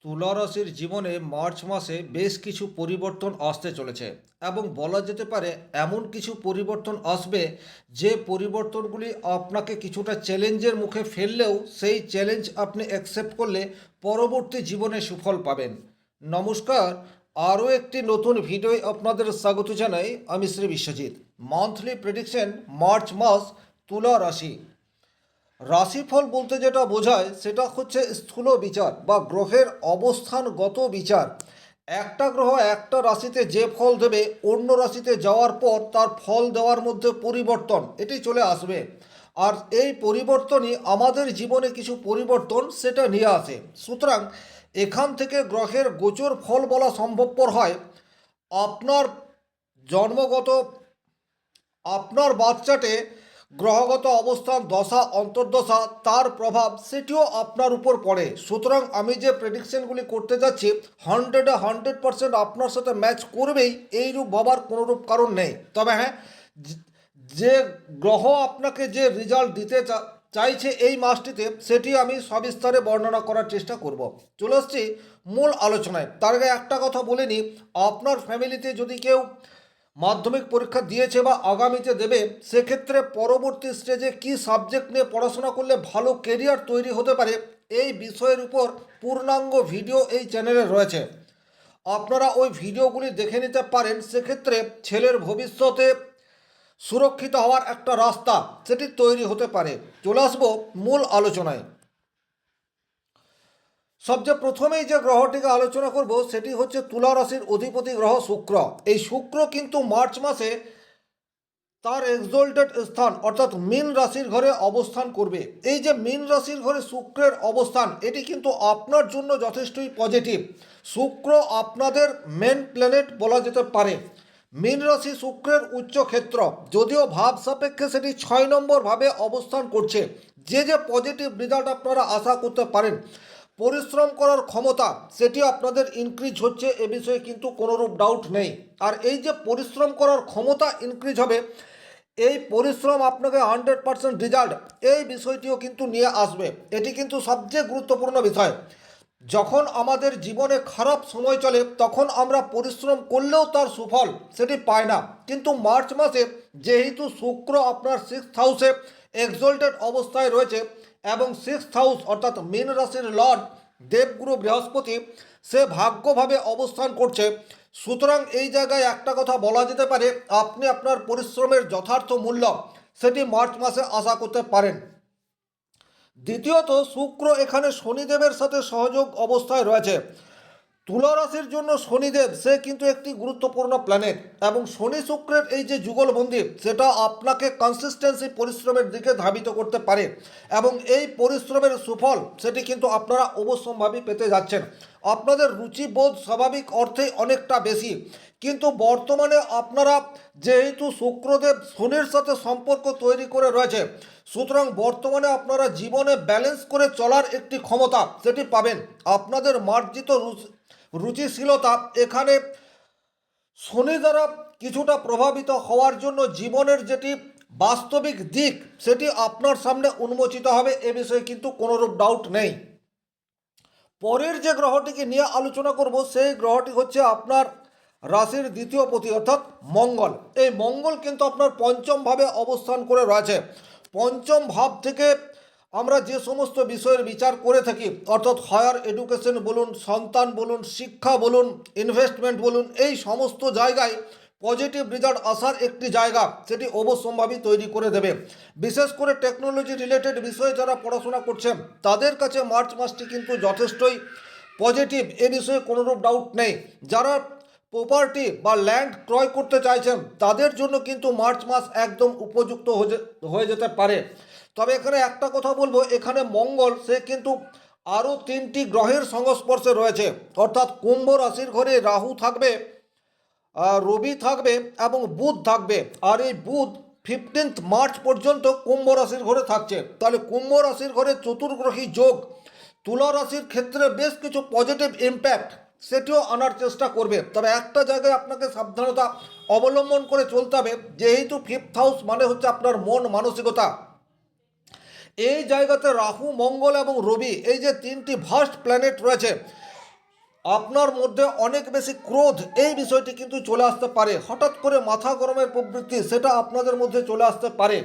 তুলা রাশির জীবনে মার্চ মাসে বেশ কিছু পরিবর্তন আসতে চলেছে এবং বলা যেতে পারে এমন কিছু পরিবর্তন আসবে যে পরিবর্তনগুলি আপনাকে কিছুটা চ্যালেঞ্জের মুখে ফেললেও সেই চ্যালেঞ্জ আপনি অ্যাকসেপ্ট করলে পরবর্তী জীবনে সুফল পাবেন। নমস্কার, আরও একটি নতুন ভিডিওয় আপনাদের স্বাগত জানাই। আমি Shri Biswajit. Monthly prediction March মাস, তুলা রাশি। রাশিফল বলতে যেটা বোঝায় সেটা হচ্ছে স্থূল বিচার বা গ্রহের অবস্থানগত বিচার। একটা গ্রহ একটা রাশিতে যে ফল দেবে অন্য রাশিতে যাওয়ার পর তার ফল দেওয়ার মধ্যে পরিবর্তন এটি চলে আসবে। আর এই পরিবর্তনই আমাদের জীবনে কিছু পরিবর্তন সেটা নিয়ে আসে। সুতরাং এখান থেকে গ্রহের গোচর ফল বলা সম্ভবপর হয়। আপনার জন্মগত আপনার বাচ্চাটে গ্রহগত অবস্থান, দশা, অন্তর্দশা, তার প্রভাব সেটিও আপনার উপর পড়ে। সুতরাং আমি যে প্রেডিকশনগুলি করতে যাচ্ছি 100% আপনার সাথে ম্যাচ করবেই, এইরূপ ভাবার কোনোরূপ কারণ নেই। তবে হ্যাঁ, যে গ্রহ আপনাকে যে রেজাল্ট দিতে চাইছে এই মাসটিতে সেটি আমি সবিস্তারে বর্ণনা করার চেষ্টা করব। চলে আসছি মূল আলোচনায়। তার আগে একটা কথা বলে নিই, আপনার ফ্যামিলিতে যদি কেউ মাধ্যমিক পরীক্ষা দিয়েছে বা আগামীতে দেবে, সেক্ষেত্রে পরবর্তী স্টেজে কি সাবজেক্ট নিয়ে পড়াশোনা করলে ভালো কেরিয়ার তৈরি হতে পারে এই বিষয়ের উপর পূর্ণাঙ্গ ভিডিও এই চ্যানেলে রয়েছে। আপনারা ওই ভিডিওগুলি দেখে নিতে পারেন। সেক্ষেত্রে ছেলের ভবিষ্যতে সুরক্ষিত হওয়ার একটা রাস্তা সেটি তৈরি হতে পারে। চলে আসবো মূল আলোচনায়। সবচেয়ে প্রথমেই যে গ্রহটিকে আলোচনা করব সেটি হচ্ছে তুলা রাশির অধিপতি গ্রহ শুক্র। এই শুক্র কিন্তু মার্চ মাসে তার এক্সোল্টেড স্থান অর্থাৎ মীন রাশির ঘরে অবস্থান করবে। এই যে মীন রাশির ঘরে শুক্রের অবস্থান, এটি কিন্তু আপনার জন্য যথেষ্টই পজিটিভ। শুক্র আপনাদের মেন প্ল্যানেট বলা যেতে পারে। মীন রাশি শুক্রের উচ্চ ক্ষেত্র, যদিও ভাব সাপেক্ষে সেটি 6 নম্বর ভাবে অবস্থান করছে। যে যে পজিটিভ রেজাল্ট আপনারা আশা করতে পারেন, পরিশ্রম করার ক্ষমতা সেটি আপনাদের ইনক্রিজ হচ্ছে, এ বিষয়ে কিন্তু কোনোরূপ ডাউট নেই। আর এই যে পরিশ্রম করার ক্ষমতা ইনক্রিজ হবে, এই পরিশ্রম আপনাকে 100% রেজাল্ট, এই বিষয়টিও কিন্তু নিয়ে আসবে। এটি কিন্তু সবচেয়ে গুরুত্বপূর্ণ বিষয়। যখন আমাদের জীবনে খারাপ সময় চলে তখন আমরা পরিশ্রম করলেও তার সুফল সেটি পায় না। কিন্তু মার্চ মাসে যেহেতু শুক্র আপনার 6th হাউসে এক্সল্টেড অবস্থায় রয়েছে এবং 6th হাউস অর্থাৎ মীন রাশির লর্ড দেবগুরু বৃহস্পতি সে ভাগ্যভাবে অবস্থান করছে, সুতরাং এই জায়গায় একটা কথা বলা যেতে পারে, আপনি আপনার পরিশ্রমের যথার্থ মূল্য সেটি মার্চ মাসে আশা করতে পারেন। দ্বিতীয়ত, শুক্র এখানে শনিদেবের সাথে সহযোগ অবস্থায় রয়েছে। তুলা রাশির জন্য শনিদেব সে কিন্তু একটি গুরুত্বপূর্ণ প্ল্যানেট এবং শনি শুক্রের এই যে যুগলবন্দি সেটা আপনাকে কনসিস্টেন্সি পরিশ্রমের দিকে ধাবিত করতে পারে এবং এই পরিশ্রমের সুফল সেটি কিন্তু আপনারা অবশ্যম্ভাবী পেতে যাচ্ছেন। আপনাদের রুচিবোধ স্বাভাবিক অর্থে অনেকটা বেশি, কিন্তু বর্তমানে আপনারা যেহেতু শুক্রদেব শনির সাথে সম্পর্ক তৈরি করে রয়েছে, সুতরাং বর্তমানে আপনারা জীবনে ব্যালেন্স করে চলার একটি ক্ষমতা সেটি পাবেন। আপনাদের মার্জিত রুচিশীলতা এখানে শনি দ্বারা কিছুটা প্রভাবিত হওয়ার জন্য জীবনের যেটি বাস্তবিক দিক সেটি আপনার সামনে উন্মোচিত হবে, এ বিষয়ে কিন্তু কোনোরূপ ডাউট নেই। পরের যে গ্রহটিকে নিয়ে আলোচনা করব সেই গ্রহটি হচ্ছে আপনার রাশির দ্বিতীয় পতি অর্থাৎ মঙ্গল। এই মঙ্গল কিন্তু আপনার পঞ্চম ভাবে অবস্থান করে রয়েছে। পঞ্চম ভাব থেকে আমরা যে সমস্ত বিষয়ের বিচার করে থাকি, অর্থাৎ হায়ার এডুকেশন বলুন, সন্তান বলুন, শিক্ষা বলুন, ইনভেস্টমেন্ট বলুন, এই সমস্ত জায়গায় পজিটিভ রেজাল্ট আসার একটি জায়গা সেটি অবশ্যম্ভাবী তৈরি করে দেবে। বিশেষ করে টেকনোলজি রিলেটেড বিষয়ে যারা পড়াশোনা করছেন তাদের কাছে মার্চ মাসটি কিন্তু যথেষ্টই পজিটিভ, এ বিষয়ে কোনোরূপ ডাউট নেই। যারা প্রপার্টি বা ল্যান্ড ক্রয় করতে চাইছেন তাদের জন্য কিন্তু মার্চ মাস একদম উপযুক্ত হয়ে যেতে পারে। তবে এখানে একটা কথা বলবো, এখানে মঙ্গল সে কিন্তু আরও 3টি গ্রহের সংস্পর্শে রয়েছে, অর্থাৎ কুম্ভ রাশির ঘরে রাহু থাকবে, রবি থাকবে এবং বুধ থাকবে। আর এই বুধ 15 মার্চ পর্যন্ত কুম্ভ রাশির ঘরে থাকছে। তাহলে কুম্ভ রাশির ঘরে চতুর্গ্রহী যোগ তুলা রাশির ক্ষেত্রে বেশ কিছু পজিটিভ ইম্প্যাক্ট সেটিও আনার চেষ্টা করবে। তবে একটা জায়গায় আপনাকে সাবধানতা অবলম্বন করে চলতে হবে, যেহেতু 5th হাউস মানে হচ্ছে আপনার মন মানসিকতা। এই জায়গাতে রাহু, মঙ্গল এবং রবি এই যে 3টি ভাস্ট প্ল্যানেট রয়েছে, আপনার মধ্যে অনেক বেশি ক্রোধ এই বিষয়টি কিন্তু চলে আসতে পারে, হঠাৎ করে মাথা গরমের প্রবৃত্তি সেটা আপনাদের মধ্যে চলে আসতে পারে,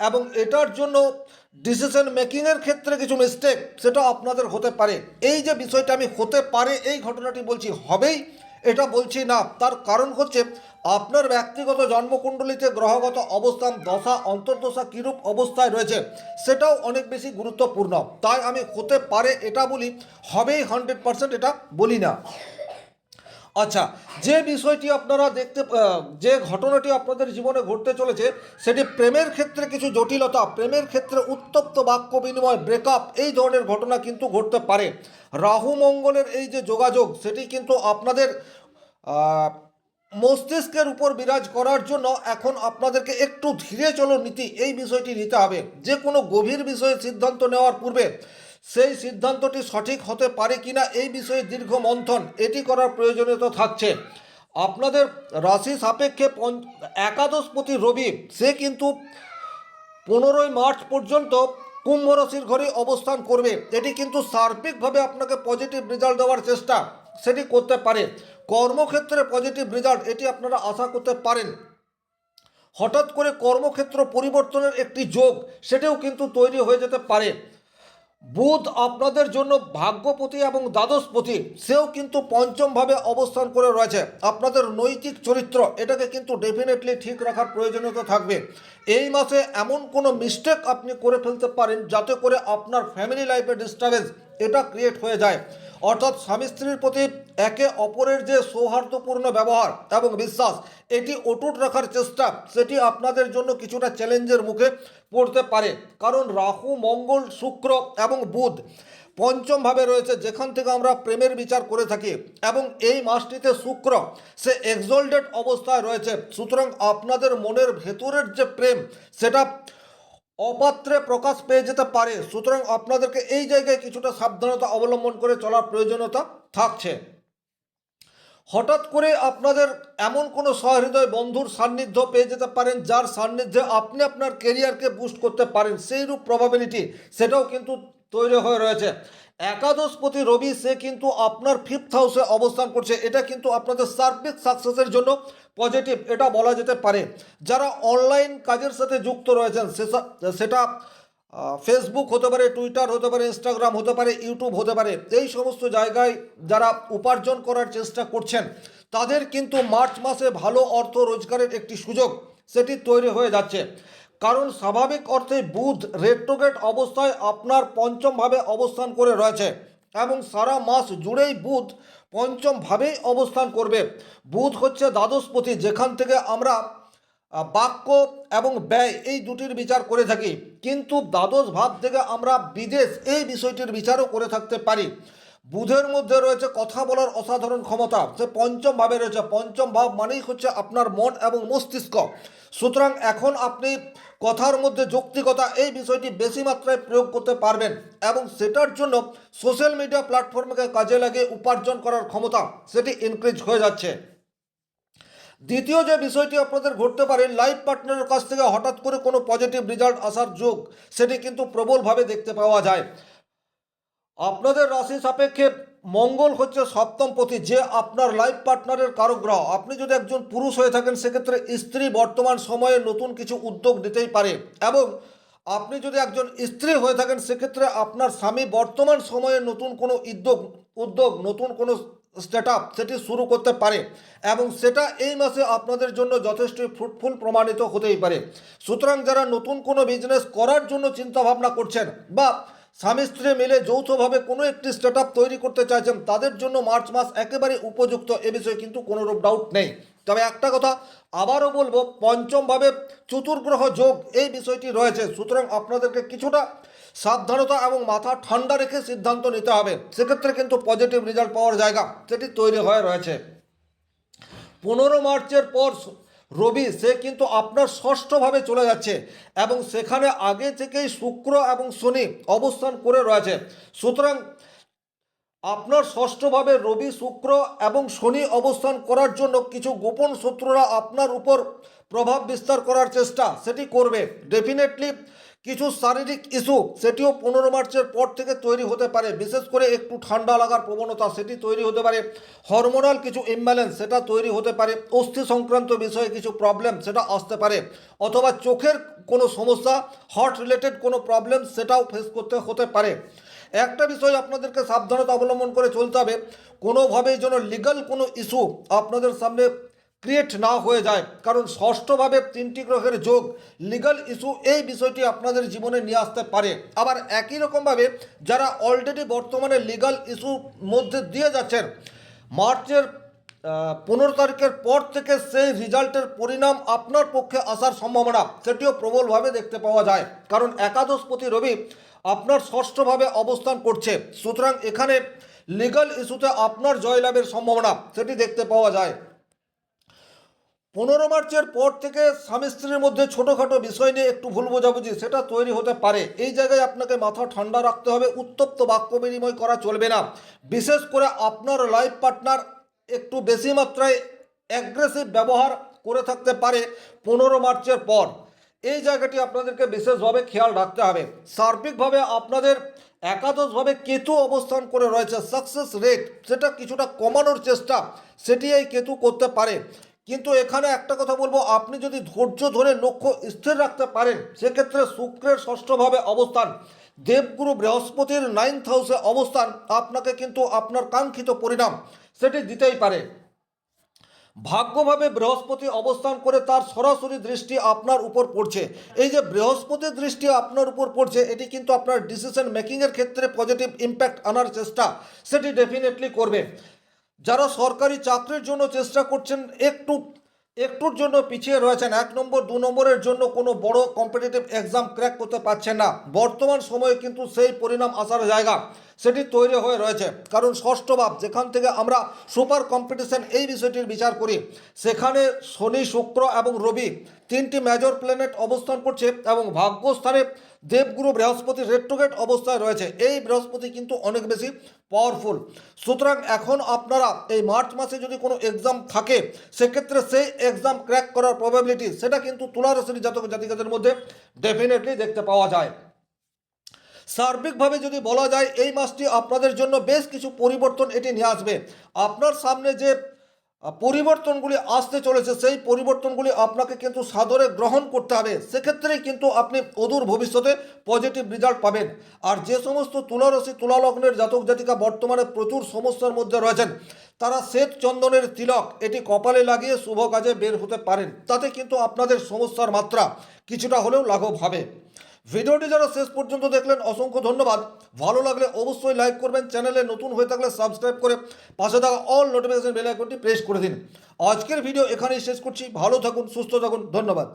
এবং এটার জন্য ডিসিশন মেকিংয়ের ক্ষেত্রে কিছু মিস্টেক সেটা আপনাদের হতে পারে। এই যে বিষয়টা আমি হতে পারে এই ঘটনাটি বলছি, হবেই এটা বলছি না। তার কারণ হচ্ছে আপনার ব্যক্তিগত জন্মকুণ্ডলিতে গ্রহগত অবস্থান, দশা, অন্তর্দশা কীরূপ অবস্থায় রয়েছে সেটাও অনেক বেশি গুরুত্বপূর্ণ। তাই আমি হতে পারে এটা বলি, হবেই 100% এটা বলি না। আচ্ছা, যে বিষয়টি আপনারা যে ঘটনাটি আপনাদের জীবনে ঘটতে চলেছে সেটি প্রেমের ক্ষেত্রে কিছু জটিলতা, প্রেমের ক্ষেত্রে উত্তপ্ত বাক্য বিনিময়, ব্রেকআপ, এই ধরনের ঘটনা কিন্তু ঘটতে পারে। রাহু মঙ্গলের এই যে যোগাযোগ সেটি কিন্তু আপনাদের আহ, মস্তিষ্কের উপর বিরাজ করার জন্য এখন আপনাদেরকে একটু ধীরে চলো নীতি এই বিষয়টি নিতে হবে। যে কোনো গভীর বিষয়ে সিদ্ধান্ত নেওয়ার পূর্বে সেই সিদ্ধান্তটি সঠিক হতে পারে কিনা এই বিষয়ে দীর্ঘ মন্থন এটি করার প্রয়োজনীয়তা থাকছে। আপনাদের রাশি সাপেক্ষে একাদশপতি রবি সে কিন্তু 15ই মার্চ পর্যন্ত কুম্ভ রাশির ঘরে অবস্থান করবে। এটি কিন্তু সার্বিকভাবে আপনাকে পজিটিভ রেজাল্ট দেওয়ার চেষ্টা সেটি করতে পারে। কর্মক্ষেত্রে পজিটিভ রেজাল্ট এটি আপনারা আশা করতে পারেন। হঠাৎ করে কর্মক্ষেত্র পরিবর্তনের একটি যোগ সেটাও কিন্তু তৈরি হয়ে যেতে পারে। বুধ আপনাদের জন্য ভাগ্যপতি এবং দ্বাদশপতি, সেও কিন্তু পঞ্চমভাবে অবস্থান করে রয়েছে। আপনাদের নৈতিক চরিত্র এটাকে কিন্তু ডেফিনেটলি ঠিক রাখার প্রয়োজনীয়তা থাকবে। এই মাসে এমন কোনো মিস্টেক আপনি করে ফেলতে পারেন যাতে করে আপনার ফ্যামিলি লাইফে ডিস্টারবেন্স এটা ক্রিয়েট হয়ে যায়। অর্থাৎ স্বামী স্ত্রীর প্রতি একে অপরের যে সৌহার্দ্যপূর্ণ ব্যবহার এবং বিশ্বাস এটি অটুট রাখার চেষ্টা সেটি আপনাদের জন্য কিছুটা চ্যালেঞ্জের মুখে পড়তে পারে। কারণ রাহু, মঙ্গল, শুক্র এবং বুধ পঞ্চমভাবে রয়েছে, যেখান থেকে আমরা প্রেমের বিচার করে থাকি, এবং এই মাসটিতে শুক্র সে এক্সল্টেড অবস্থায় রয়েছে। সুতরাং আপনাদের মনের ভেতরের যে প্রেম সেটা অপাত্রে প্রকাশ পেয়ে যেতে পারে। সুতরাং আপনাদেরকে এই জায়গায় কিছুটা সাবধানতা অবলম্বন করে চলার প্রয়োজনীয়তা থাকছে। হঠাৎ করে আপনাদের এমন কোনো সহৃদয় বন্ধুর সান্নিধ্য পেয়ে যেতে পারেন যার সান্নিধ্যে আপনি আপনার কেরিয়ারকে বুস্ট করতে পারেন, সেইরূপ প্রবাবিলিটি সেটাও কিন্তু তৈরি হয়ে রয়েছে। একাদশপতি রবি সে কিন্তু আপনার 5th হাউসে অবস্থান করছে, এটা কিন্তু আপনাদের সার্বিক সাকসেসের জন্য পজিটিভ এটা বলা যেতে পারে। যারা অনলাইন কাজের সাথে যুক্ত রয়েছেন সেটা ফেসবুক হতে পারে, টুইটার হতে পারে, ইনস্টাগ্রাম হতে পারে, ইউটিউব হতে পারে, এই সমস্ত জায়গায় যারা উপার্জন করার চেষ্টা করছেন তাদের কিন্তু মার্চ মাসে ভালো অর্থ রোজগারের একটি সুযোগ সেটি তৈরি হয়ে যাচ্ছে। কারণ স্বাভাবিক অর্থে বুধ রেট্রোগ্রেড অবস্থায় আপনার পঞ্চমভাবে অবস্থান করে রয়েছে, এবং সারা মাস জুড়েই বুধ পঞ্চমভাবেই অবস্থান করবে। বুধ হচ্ছে দ্বাদশপতি, যেখান থেকে আমরা বাক্য এবং ব্যয় এই দুটির বিচার করে থাকি, কিন্তু দ্বাদশ ভাব থেকে আমরা বিদেশ এই বিষয়টির বিচারও করে থাকতে পারি। বুধের মধ্যে রয়েছে কথা বলার অসাধারণ ক্ষমতা, সে পঞ্চম ভাবে রয়েছে। পঞ্চম ভাব মানেই হচ্ছে আপনার মন এবং মস্তিষ্ক। সুতরাং এখন আপনি কথার মধ্যে যৌক্তিকতা এই বিষয়টি বেশি মাত্রায় প্রয়োগ করতে পারবেন, এবং সেটার জন্য সোশ্যাল মিডিয়া প্ল্যাটফর্মকে কাজে লাগিয়ে উপার্জন করার ক্ষমতা সেটি ইনক্রিজ হয়ে যাচ্ছে। দ্বিতীয় যে বিষয়টি আপনাদের ঘটতে পারে, লাইফ পার্টনারের কাছ থেকে হঠাৎ করে কোনো পজিটিভ রেজাল্ট আসার যোগ সেটি কিন্তু প্রবলভাবে দেখতে পাওয়া যায়। আপনাদের রাশি সাপেক্ষে মঙ্গল হচ্ছে সপ্তমপতি, যে আপনার লাইফ পার্টনারের কারক গ্রহ। আপনি যদি একজন পুরুষ হয়ে থাকেন সেক্ষেত্রে স্ত্রী বর্তমান সময়ে নতুন কিছু উদ্যোগ নিতেই পারে, এবং আপনি যদি একজন স্ত্রী হয়ে থাকেন সেক্ষেত্রে আপনার স্বামী বর্তমান সময়ে নতুন কোনো উদ্যোগ নতুন কোনো স্টার্ট আপ সেটি শুরু করতে পারে, এবং সেটা এই মাসে আপনাদের জন্য যথেষ্ট ফ্রুটফুল প্রমাণিত হতেই পারে। সুতরাং যারা নতুন কোনো বিজনেস করার জন্য চিন্তা ভাবনা করছেন বা স্বামী স্ত্রী মিলে যৌথভাবে কোনো একটি স্টার্ট আপ তৈরি করতে চাইছেন তাদের জন্য মার্চ মাস একেবারে উপযুক্ত, এ বিষয়ে কিন্তু কোনোরূপ ডাউট নেই। তবে একটা কথা আবারও বলবো, পঞ্চমভাবে চতুর্গ্রহ যোগ এই বিষয়টি রয়েছে। সুতরাং আপনাদেরকে কিছুটা সাবধানতা এবং মাথা ঠান্ডা রেখে সিদ্ধান্ত নিতে হবে, সেক্ষেত্রে কিন্তু পজিটিভ রেজাল্ট পাওয়ার জায়গা সেটি তৈরি হয়ে রয়েছে। 15 মার্চের পর রবি সে কিন্তু আপনার ষষ্ঠভাবে চলে যাচ্ছে, এবং সেখানে আগে থেকেই শুক্র এবং শনি অবস্থান করে রয়েছে। সুতরাং আপনার ষষ্ঠভাবে রবি, শুক্র এবং শনি অবস্থান করার জন্য কিছু গোপন শত্রুরা আপনার উপর প্রভাব বিস্তার করার চেষ্টা সেটি করবে। ডেফিনেটলি কিছু শারীরিক ইস্যু সেটিও 15 মার্চের পর থেকে তৈরি হতে পারে, বিশেষ করে একটু ঠান্ডা লাগার প্রবণতা সেটি তৈরি হতে পারে, হরমোনাল কিছু ইমব্যালেন্স সেটা তৈরি হতে পারে, অস্থি সংক্রান্ত বিষয়ে কিছু প্রবলেম সেটা আসতে পারে, অথবা চোখের কোনো সমস্যা, হার্ট রিলেটেড কোনো প্রবলেম সেটাও ফেস করতে হতে পারে। একটা বিষয় আপনাদেরকে সাবধানতা অবলম্বন করে চলতে হবে, কোনোভাবেই যেন লিগ্যাল কোনো ইস্যু আপনাদের সামনে ক্রিয়েট না হয়ে যায়, কারণ ষষ্ঠভাবে 3টি গ্রহের যোগ লিগ্যাল ইস্যু এই বিষয়টি আপনাদের জীবনে নিয়ে আসতে পারে। আবার একই রকমভাবে যারা অলরেডি বর্তমানে লিগ্যাল ইস্যুর মধ্যে দিয়ে যাচ্ছেন, মার্চের 15 তারিখের পর থেকে সেই রেজাল্টের পরিণাম আপনার পক্ষে আসার সম্ভাবনা সেটিও প্রবলভাবে দেখতে পাওয়া যায়, কারণ একাদশপতি রবি আপনার ষষ্ঠভাবে অবস্থান করছে। সুতরাং এখানে লিগ্যাল ইস্যুতে আপনার জয়লাভের সম্ভাবনা সেটি দেখতে পাওয়া যায়। 15 মার্চের পর থেকে স্বামী স্ত্রীর মধ্যে ছোটোখাটো বিষয় নিয়ে একটু ভুল বোঝাবুঝি সেটা তৈরি হতে পারে। এই জায়গায় আপনাকে মাথা ঠান্ডা রাখতে হবে, উত্তপ্ত বাক্য বিনিময় করা চলবে না। বিশেষ করে আপনার লাইফ পার্টনার একটু বেশি মাত্রায় অ্যাগ্রেসিভ ব্যবহার করে থাকতে পারে 15 মার্চের পর। এই জায়গাটি আপনাদেরকে বিশেষভাবে খেয়াল রাখতে হবে। সার্বিকভাবে আপনাদের একাদশভাবে কেতু অবস্থান করে রয়েছে, সাকসেস রেট সেটা কিছুটা কমানোর চেষ্টা সেটি এই কেতু করতে পারে। কিন্তু এখানে একটা কথা বলবো, আপনি যদি ধৈর্য ধরে লক্ষ্য স্থির রাখতে পারেন, সেক্ষেত্রে শুক্রের ষষ্ঠভাবে অবস্থান, দেবগুরু বৃহস্পতির 9th হাউসে অবস্থান আপনাকে কিন্তু আপনার কাঙ্ক্ষিত পরিণাম সেটি দিতেই পারে। ভাগ্যভাবে বৃহস্পতি অবস্থান করে তার সরাসরি দৃষ্টি আপনার উপর পড়ছে। এই যে বৃহস্পতির দৃষ্টি আপনার উপর পড়ছে, এটি কিন্তু আপনার ডিসিশন মেকিংয়ের ক্ষেত্রে পজিটিভ ইম্প্যাক্ট আনার চেষ্টা সেটি ডেফিনেটলি করবে। যারা সরকারি চাকরির জন্য চেষ্টা করছেন, একটুর জন্য পিছিয়ে রয়েছেন, 1 নম্বর 2 নম্বরের জন্য কোনো বড় কম্পিটিটিভ এক্সাম ক্র্যাক করতে পারছেন না, বর্তমান সময়ে কিন্তু সেই পরিণাম আসার জায়গা সেটি তৈরি হয়ে রয়েছে। কারণ ষষ্ঠ ভাব, যেখান থেকে আমরা সুপার কম্পিটিশন এই বিষয়টির বিচার করি, সেখানে শনি, শুক্র এবং রবি 3টি মেজর প্ল্যানেট অবস্থান করছে এবং ভাগ্যস্থানে দেবগুরু বৃহস্পতি রেট্রোগেট অবস্থায় রয়েছে। এই বৃহস্পতি কিন্তু অনেক বেশি পাওয়ারফুল। সুতরাং এখন আপনারা এই মার্চ মাসে যদি কোনো এক্সাম থাকে, সেক্ষেত্রে সেই এক্সাম ক্র্যাক করার প্রবাবিলিটি সেটা কিন্তু তুলা রাশির জাতক জাতিকাদের মধ্যে ডেফিনেটলি দেখতে পাওয়া যায়। সার্বিকভাবে যদি বলা যায়, এই মাসটি আপনাদের জন্য বেশ কিছু পরিবর্তন এটি নিয়ে আসবে। আপনার সামনে যে পরিবর্তনগুলি আসতে চলেছে, সেই পরিবর্তনগুলি আপনাকে কিন্তু সাদরে গ্রহণ করতে হবে, সেক্ষেত্রেই কিন্তু আপনি অদূর ভবিষ্যতে পজিটিভ রেজাল্ট পাবেন। আর যে সমস্ত তুলা রাশি তুলা লগ্নের জাতক জাতিকা বর্তমানে প্রচুর সমস্যার মধ্যে রয়েছেন, তারা শ্বেত চন্দনের তিলক এটি কপালে লাগিয়ে শুভ কাজে বের হতে পারেন, তাতে কিন্তু আপনাদের সমস্যার মাত্রা কিছুটা হলেও লাঘব হবে। ভিডিওটি যারা শেষ পর্যন্ত দেখলেন অসংখ্য ধন্যবাদ। ভালো লাগলে অবশ্যই লাইক করবেন, চ্যানেলে নতুন হয়ে থাকলে সাবস্ক্রাইব করে পাশে থাকা অল নোটিফিকেশন বেল আইকনটি প্রেস করে দিন। আজকের ভিডিও এখানেই শেষ করছি। ভালো থাকুন, সুস্থ থাকুন, ধন্যবাদ।